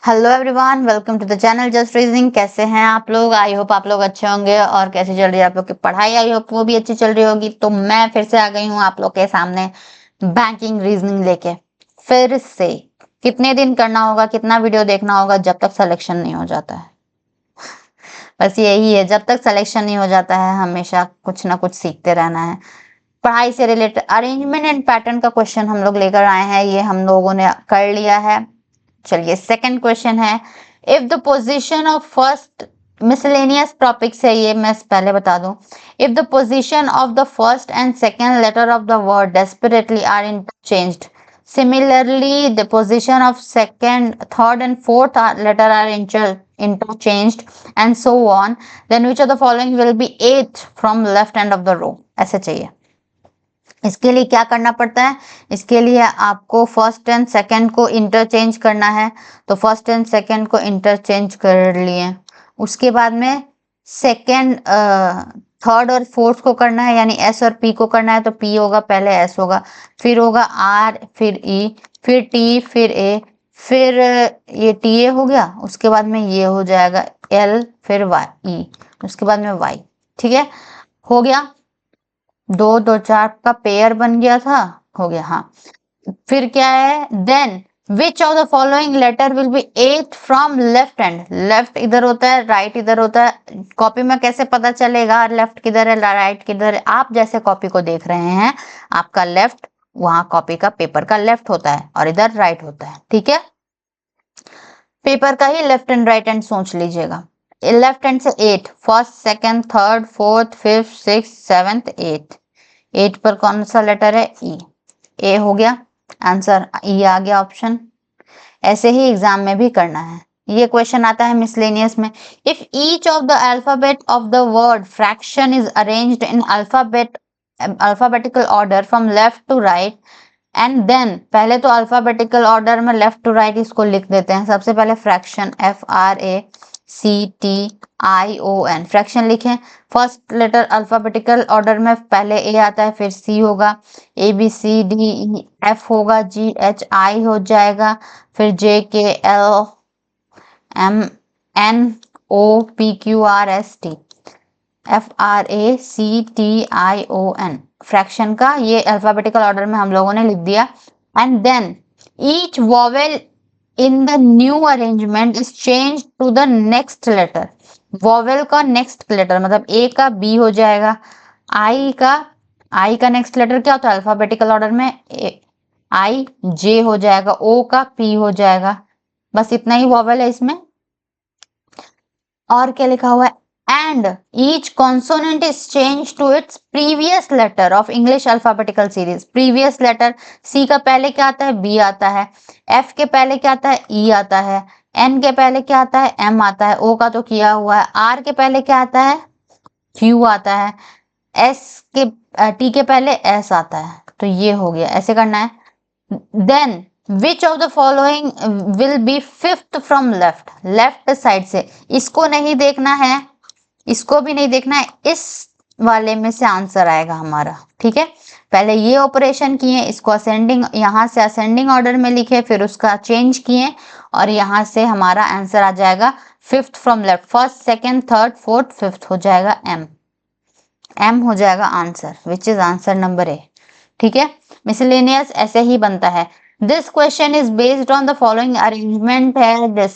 Hello everyone, welcome to the channel just reasoning. कैसे हैं आप लोग? आई होप आप लोग अच्छे होंगे। और कैसे चल रही है आप लोग की पढ़ाई? आई होप वो भी अच्छी चल रही होगी। तो मैं फिर से आ गई हूँ आप लोग के सामने बैंकिंग रीजनिंग लेके। फिर से कितने दिन करना होगा, कितना वीडियो देखना होगा जब तक सिलेक्शन नहीं हो जाता है। बस यही है, जब तक सिलेक्शन नहीं हो जाता है हमेशा कुछ ना कुछ सीखते रहना है। पढ़ाई से रिलेटेड अरेंजमेंट एंड पैटर्न का क्वेश्चन हम लोग लेकर आए हैं, ये हम लोगों ने कर लिया है। चलिए सेकंड क्वेश्चन है, if the position of first miscellaneous topics है ये, मैं पहले बता दूं। If the position of the first and second letter of the word desperately are interchanged, similarly the position of second, third and fourth letter are interchanged and so on, then which of the following will be eighth from left end of the row? ऐसे चाहिए। इसके लिए क्या करना पड़ता है? इसके लिए आपको फर्स्ट एंड सेकंड को इंटरचेंज करना है। तो फर्स्ट एंड सेकंड को इंटरचेंज कर लिए, उसके बाद में सेकंड, थर्ड और फोर्थ को करना है, यानी एस और पी को करना है। तो पी होगा पहले, एस होगा, फिर होगा आर, फिर ई, फिर टी, फिर ए, फिर ये टी ए हो गया, उसके बाद में ये हो जाएगा एल, फिर वाई ई, उसके बाद में वाई। ठीक है, हो गया। दो दो चार का पेयर बन गया था, हो गया। हाँ, फिर क्या है? Then which of the following letter will be eighth from left hand? Left इधर होता है, राइट इधर होता है। कॉपी में कैसे पता चलेगा लेफ्ट किधर है राइट किधर है? आप जैसे कॉपी को देख रहे हैं, आपका लेफ्ट वहां कॉपी का पेपर का लेफ्ट होता है और इधर राइट होता है। ठीक है, पेपर का ही लेफ्ट एंड राइट हैंड सोच लीजिएगा। लेफ्ट हैंड से 8, first second third fourth fifth six seventh eight. 8 पर कौन सा लेटर है? ई। ए हो गया आंसर, ई आ गया ऑप्शन। ऐसे ही एग्जाम में भी करना है। ये क्वेश्चन आता है मिसलेनियस में। If each of the alphabet of the word fraction is arranged in alphabetical order from left to right and then, पहले तो अल्फाबेटिकल ऑर्डर में लेफ्ट टू राइट इसको लिख देते हैं। सबसे पहले फ्रैक्शन, FRACTION, फ्रैक्शन लिखें। फर्स्ट लेटर अल्फाबेटिकल ऑर्डर में पहले ए आता है, फिर सी होगा, ABCDEF होगा, GHI हो जाएगा, फिर JKLMNOPQRST, FRACTION। फ्रैक्शन का ये अल्फाबेटिकल ऑर्डर में हम लोगों ने लिख दिया। And then each vowel in the new arrangement is change to the next letter. Vowel का नेक्स्ट लेटर मतलब ए का बी हो जाएगा, आई का नेक्स्ट लेटर क्या होता है अल्फाबेटिकल ऑर्डर में? आई, जे हो जाएगा, ओ का पी हो जाएगा। बस इतना ही वॉवेल है इसमें। और क्या लिखा हुआ है? And each consonant is change to its previous letter of English alphabetical series. Previous letter, C का पहले क्या आता है? बी आता है। एफ के पहले क्या आता है? ई आता है। एन के पहले क्या आता है? एम आता है। ओ का तो किया हुआ है। आर के पहले क्या आता है? क्यू आता है। एस के टी के पहले एस आता है। तो ये हो गया, ऐसे करना है। Then which of the following will be fifth from left? Left side से, इसको नहीं देखना है, इसको भी नहीं देखना है, इस वाले में से आंसर आएगा हमारा। ठीक है, पहले ये ऑपरेशन किए, इसको असेंडिंग, यहाँ से असेंडिंग ऑर्डर में लिखे, फिर उसका चेंज किए और यहाँ से हमारा आंसर आ जाएगा fifth from left. First second third fourth fifth हो जाएगा एम हो जाएगा answer, which is answer number A. ठीक है, मिसलेनियस ऐसे ही बनता है। This question is based on the following arrangement है दिस,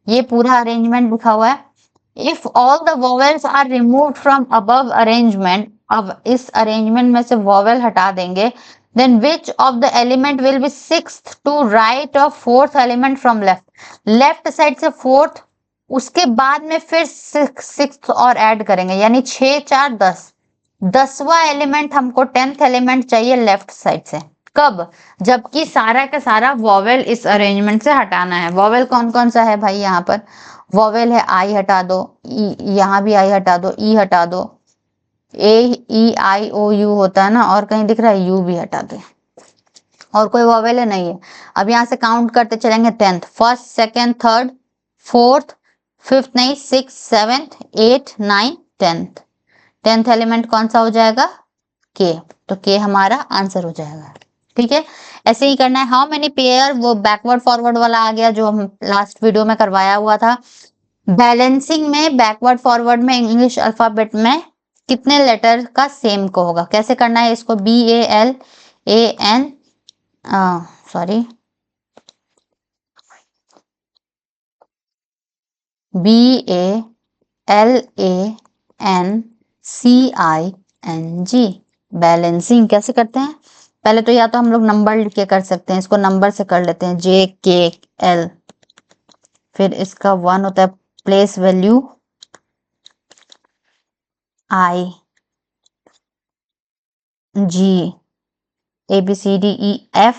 ये पूरा अरेंजमेंट लिखा हुआ है। If all the vowels are removed from above arrangement, अब इस अरेंजमेंट में से वोवेल हटा देंगे, then which of the element will be sixth to right of fourth element from left? Left side से फोर्थ, उसके बाद में फिर सिक्स्थ और ऐड करेंगे, यानी 6 4 10, 10वां एलिमेंट हमको 10th एलिमेंट चाहिए लेफ्ट साइड से। कब? जबकि सारा का सारा वॉवेल इस अरेंजमेंट से हटाना है। वॉवेल कौन कौन सा है भाई? यहाँ पर वॉवेल है, आई हटा दो, यहाँ भी आई हटा दो, ई हटा दो, AEIOU होता है ना, और कहीं दिख रहा है? यू भी हटा दे। और कोई वॉवेल है? नहीं है। अब यहाँ से काउंट करते चलेंगे 10th, first second third fourth fifth नहीं, 6 7 8 9 10th। 10th एलिमेंट कौन सा हो जाएगा? के। तो के हमारा आंसर हो जाएगा। ठीक है, ऐसे ही करना है। हाउ मेनी पेयर, वो बैकवर्ड फॉरवर्ड वाला आ गया जो हम लास्ट वीडियो में करवाया हुआ था। बैलेंसिंग में बैकवर्ड फॉरवर्ड में इंग्लिश अल्फाबेट में कितने लेटर का सेम को होगा, कैसे करना है इसको। BALAN सॉरी BALANCING, बैलेंसिंग कैसे करते हैं। पहले तो या तो हम लोग नंबर लिख के कर सकते हैं, इसको नंबर से कर लेते हैं JKL, फिर इसका 1 होता है place value IG, ABCDEF,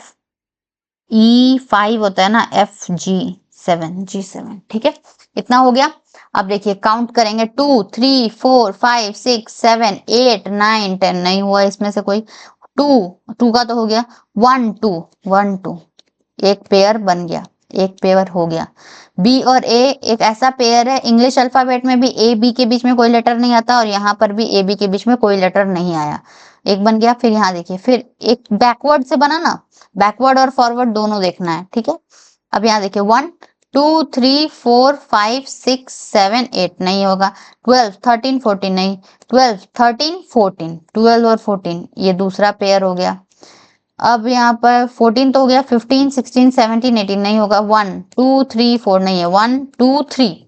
E5 होता है ना FG7, ठीक है। इतना हो गया। अब देखिए काउंट करेंगे 2 3 4 5 6 7 8 9 10, नहीं हुआ इसमें से कोई। 2 का तो हो गया। 1 2 1 2, एक पेयर बन गया, एक पेयर हो गया। बी और ए एक ऐसा पेयर है, इंग्लिश अल्फाबेट में भी ए बी के बीच में कोई लेटर नहीं आता और यहाँ पर भी ए बी के बीच में कोई लेटर नहीं आया, एक बन गया। फिर यहाँ देखिए, फिर एक बैकवर्ड से बना ना, बैकवर्ड और फॉरवर्ड दोनों देखना है, ठीक है। अब यहाँ देखिए 1 2 3 4 5 6 7 8, नहीं होगा। 12 13 14, नहीं। 12 13 14, 12 और 14 ये दूसरा पेयर हो गया। अब यहाँ पर 14 तो हो गया। 15 16 17 18, नहीं होगा। 1 2 3 4, नहीं है। 1 2 3,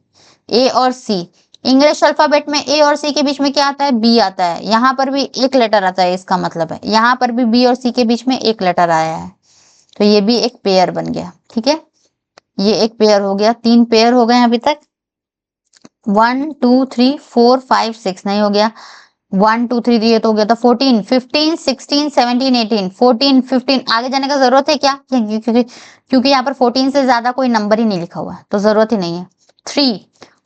ए और सी, इंग्लिश अल्फाबेट में ए और सी के बीच में क्या आता है, बी आता है। यहाँ पर भी एक लेटर आता है, इसका मतलब है यहाँ पर भी बी और सी के बीच में एक लेटर आया है, तो ये भी एक पेयर बन गया, ठीक है। ये एक पेयर हो गया, 3 पेयर हो गए अभी तक। 1 2 3 4 5 6, नहीं हो गया। 1 2 3 ये तो हो गया था। 14 15 16 17 18, 14 15, आगे जाने का जरूरत है क्या, क्योंकि यहाँ पर 14 से ज्यादा कोई नंबर ही नहीं लिखा हुआ है, तो जरूरत ही नहीं है। 3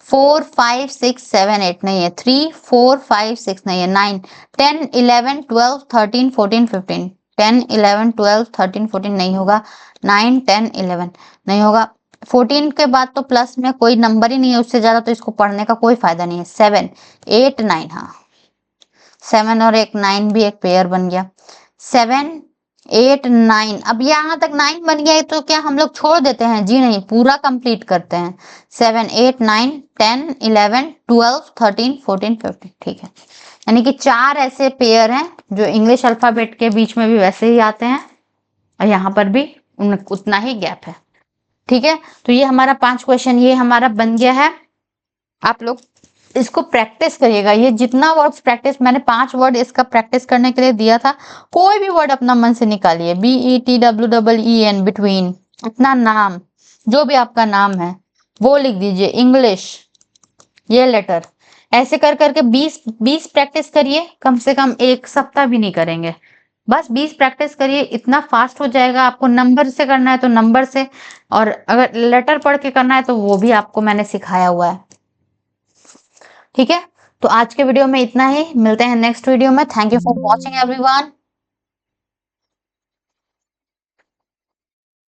4 5 6 7 8, नहीं है। 3 4 5 6, नहीं है। 9 10 11 12 13 14 15, 10 11 12 13 14, नहीं होगा। 9 10 11, नहीं होगा। 14 के बाद तो प्लस में कोई नंबर ही नहीं है उससे ज्यादा, तो इसको पढ़ने का कोई फायदा नहीं है। 7 8 9, हाँ 7 और एक 9 भी एक पेयर बन गया। 7 8 9, अब यहाँ तक 9 बन गया है तो क्या हम लोग छोड़ देते हैं, जी नहीं, पूरा कंप्लीट करते हैं। 7 8 9 10 11 12 13 14 15, ठीक है। यानी कि 4 ऐसे पेयर हैं जो इंग्लिश अल्फाबेट के बीच में भी वैसे ही आते हैं और यहाँ पर भी उतना ही गैप है, ठीक है। तो ये हमारा 5 क्वेश्चन ये हमारा बन गया है। आप लोग इसको प्रैक्टिस करिएगा, ये जितना वर्ड्स प्रैक्टिस, मैंने 5 वर्ड इसका प्रैक्टिस करने के लिए दिया था। कोई भी वर्ड अपना मन से निकालिए, BETWEEN, बिटवीन, अपना नाम, जो भी आपका नाम है वो लिख दीजिए, इंग्लिश ये लेटर, ऐसे कर करके 20 प्रैक्टिस करिए, कम से कम 1 सप्ताह भी नहीं करेंगे, बस 20 प्रैक्टिस करिए, इतना फास्ट हो जाएगा। आपको नंबर से करना है तो नंबर से, और अगर लेटर पढ़ के करना है तो वो भी आपको मैंने सिखाया हुआ है, ठीक है। तो आज के वीडियो में इतना ही, मिलते हैं नेक्स्ट वीडियो में। Thank you for watching everyone.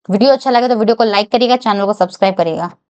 Video अच्छा लगे तो वीडियो को लाइक करिएगा, चैनल को सब्सक्राइब करिएगा।